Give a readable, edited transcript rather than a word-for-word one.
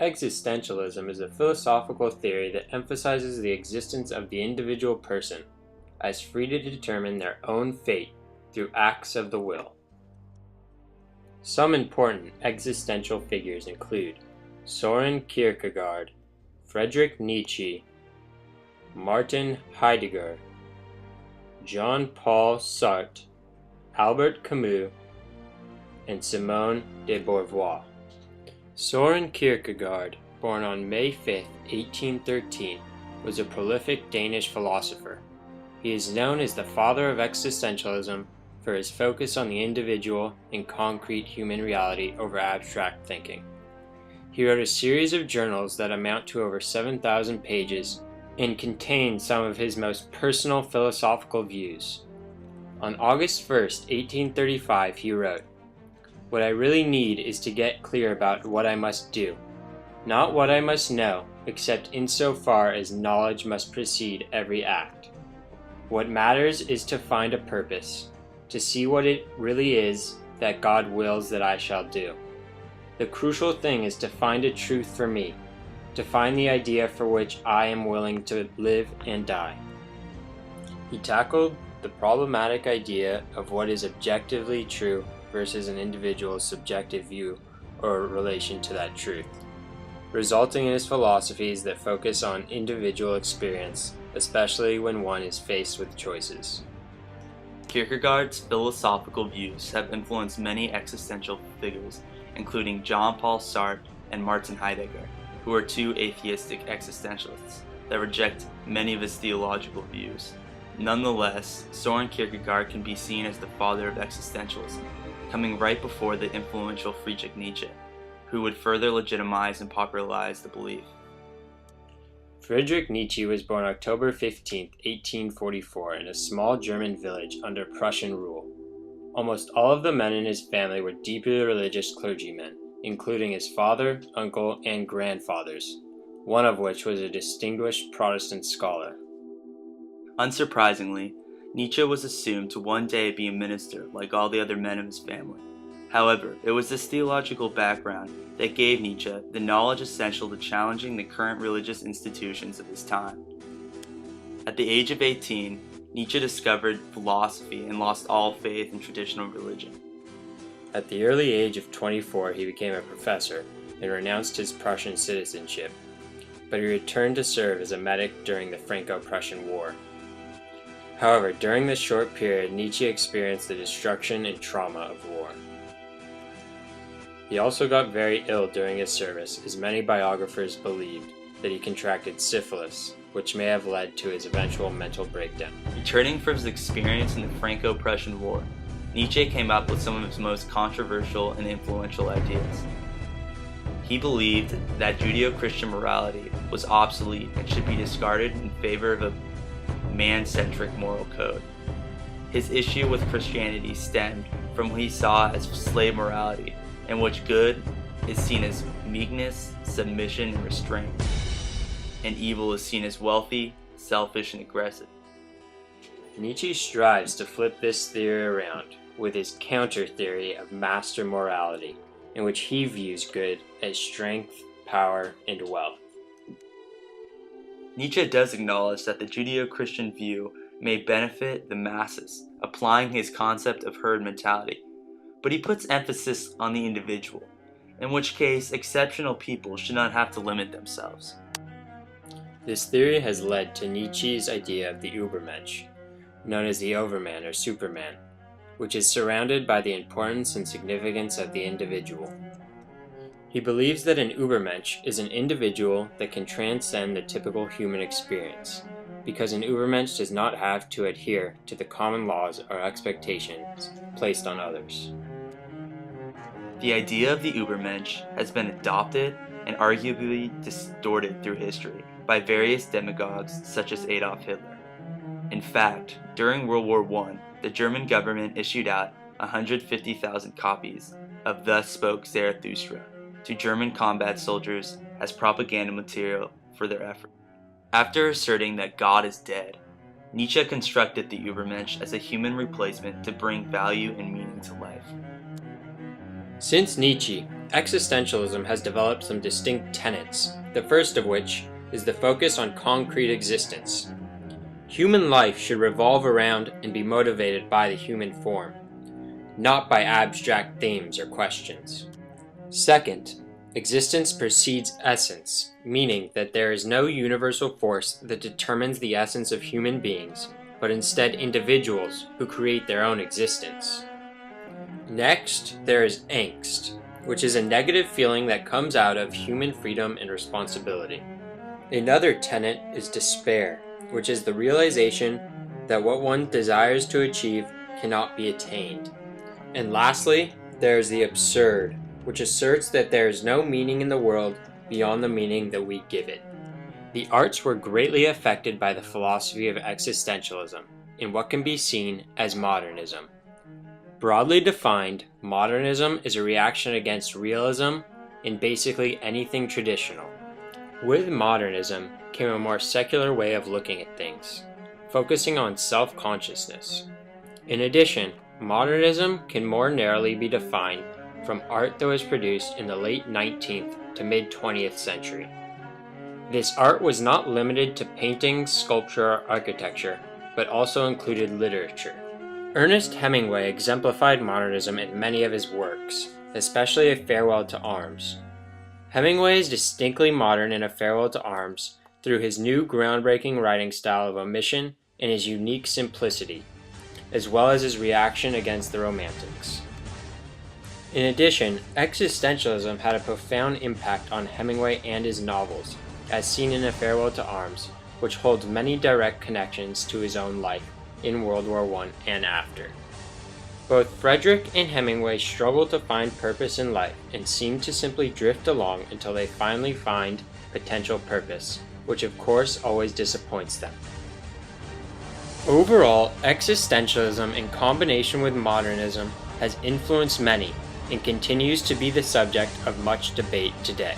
Existentialism is a philosophical theory that emphasizes the existence of the individual person as free to determine their own fate through acts of the will. Some important existential figures include Soren Kierkegaard, Friedrich Nietzsche, Martin Heidegger, Jean-Paul Sartre, Albert Camus, and Simone de Beauvoir. Soren Kierkegaard, born on May 5, 1813, was a prolific Danish philosopher. He is known as the father of existentialism for his focus on the individual and concrete human reality over abstract thinking. He wrote a series of journals that amount to over 7,000 pages and contain some of his most personal philosophical views. On August 1, 1835, he wrote, "What I really need is to get clear about what I must do, not what I must know, except insofar as knowledge must precede every act. What matters is to find a purpose, to see what it really is that God wills that I shall do. The crucial thing is to find a truth for me, to find the idea for which I am willing to live and die." He tackled the problematic idea of what is objectively true versus an individual's subjective view or relation to that truth, resulting in his philosophies that focus on individual experience, especially when one is faced with choices. Kierkegaard's philosophical views have influenced many existential figures, including Jean-Paul Sartre and Martin Heidegger, who are two atheistic existentialists that reject many of his theological views. Nonetheless, Soren Kierkegaard can be seen as the father of existentialism, coming right before the influential Friedrich Nietzsche, who would further legitimize and popularize the belief. Friedrich Nietzsche was born October 15, 1844, in a small German village under Prussian rule. Almost all of the men in his family were deeply religious clergymen, including his father, uncle, and grandfathers, one of which was a distinguished Protestant scholar. Unsurprisingly, Nietzsche was assumed to one day be a minister like all the other men of his family. However, it was this theological background that gave Nietzsche the knowledge essential to challenging the current religious institutions of his time. At the age of 18, Nietzsche discovered philosophy and lost all faith in traditional religion. At the early age of 24, he became a professor and renounced his Prussian citizenship, but he returned to serve as a medic during the Franco-Prussian War. However, during this short period, Nietzsche experienced the destruction and trauma of war. He also got very ill during his service, as many biographers believed that he contracted syphilis, which may have led to his eventual mental breakdown. Returning from his experience in the Franco-Prussian War, Nietzsche came up with some of his most controversial and influential ideas. He believed that Judeo-Christian morality was obsolete and should be discarded in favor of a man-centric moral code. His issue with Christianity stemmed from what he saw as slave morality, in which good is seen as meekness, submission, and restraint, and evil is seen as wealthy, selfish, and aggressive. Nietzsche strives to flip this theory around with his counter-theory of master morality, in which he views good as strength, power, and wealth. Nietzsche does acknowledge that the Judeo-Christian view may benefit the masses, applying his concept of herd mentality, but he puts emphasis on the individual, in which case exceptional people should not have to limit themselves. This theory has led to Nietzsche's idea of the Übermensch, known as the Overman or Superman, which is surrounded by the importance and significance of the individual. He believes that an Übermensch is an individual that can transcend the typical human experience, because an Übermensch does not have to adhere to the common laws or expectations placed on others. The idea of the Übermensch has been adopted and arguably distorted through history by various demagogues such as Adolf Hitler. In fact, during World War I, the German government issued out 150,000 copies of Thus Spoke Zarathustra to German combat soldiers as propaganda material for their effort. After asserting that God is dead, Nietzsche constructed the Übermensch as a human replacement to bring value and meaning to life. Since Nietzsche, existentialism has developed some distinct tenets, the first of which is the focus on concrete existence. Human life should revolve around and be motivated by the human form, not by abstract themes or questions. Second, existence precedes essence, meaning that there is no universal force that determines the essence of human beings, but instead individuals who create their own existence. Next, there is angst, which is a negative feeling that comes out of human freedom and responsibility. Another tenet is despair, which is the realization that what one desires to achieve cannot be attained. And lastly, there is the absurd, which asserts that there is no meaning in the world beyond the meaning that we give it. The arts were greatly affected by the philosophy of existentialism in what can be seen as modernism. Broadly defined, modernism is a reaction against realism in basically anything traditional. With modernism came a more secular way of looking at things, focusing on self-consciousness. In addition, modernism can more narrowly be defined from art that was produced in the late 19th to mid-20th century. This art was not limited to painting, sculpture, or architecture, but also included literature. Ernest Hemingway exemplified modernism in many of his works, especially A Farewell to Arms. Hemingway is distinctly modern in A Farewell to Arms through his new groundbreaking writing style of omission and his unique simplicity, as well as his reaction against the Romantics. In addition, existentialism had a profound impact on Hemingway and his novels, as seen in A Farewell to Arms, which holds many direct connections to his own life in World War I and after. Both Frederick and Hemingway struggle to find purpose in life and seem to simply drift along until they finally find potential purpose, which of course always disappoints them. Overall, existentialism in combination with modernism has influenced many and continues to be the subject of much debate today.